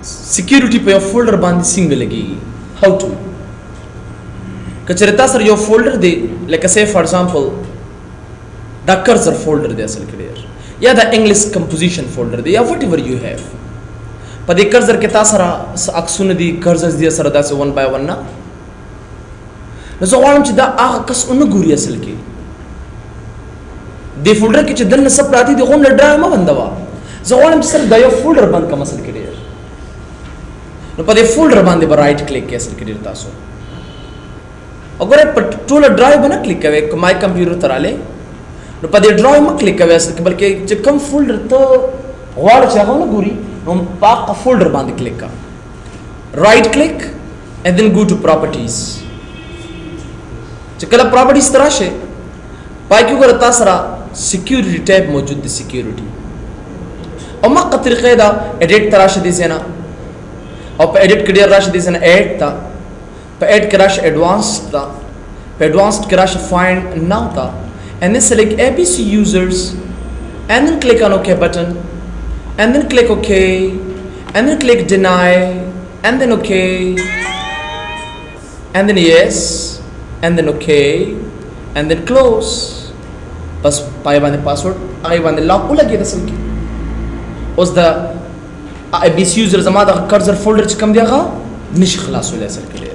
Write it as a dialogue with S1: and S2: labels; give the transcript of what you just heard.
S1: security په یو فولډر باندې څنګه لګيږي how to کچره تاسو یو فولډر دی لکه say for example دا cursor folder دی اصل کې ډیر یا دا انګلیش composition folder دی یا whatever you have په دې cursor کې تاسو را عکسونه دي cursors دي سره داسې one by one نه نو زه غواړم چې دا هغه کس ونه ګوري اصل کې دې فولډر کې چې دنه سب راځي دی غون ډرایو ما بندوا زه غواړم چې سره دا یو فولډر بند کوم اصل کې ډیر نو په دې فولډر باندې به رائټ کلیک کې اصل کې ډیر تاسو وګوره په ټول ډرایو باندې کلیک کوئ مای کمپیوټر تراله نو په دې ډرایو ما کلیک کوئ اصل کې بلکې چې کوم فولډر ته غواړئ چې هغه نه ګوري نو په فولډر باندې کلیک کا رائټ کلیک and then go to properties چې کله properties تراشه پای کې ګوره تاسو را security tab موجود دی security او ما طریقې دا edit تراشه دي زنه او په edit کې ډیر راشه دي زنه add تا په add کې راشه advanced تا په advanced کې راشه find now تا and then select abc users and then click on ok button and then click ok and then click deny and then ok and then yes and then ok and then close बस पाए बांधे पासवर्ड आगे बांधे लॉक को लगे दसल की उस द abc user जमा द कर्सर फोल्डर च कम दिया गा निश खलास हो ले सर के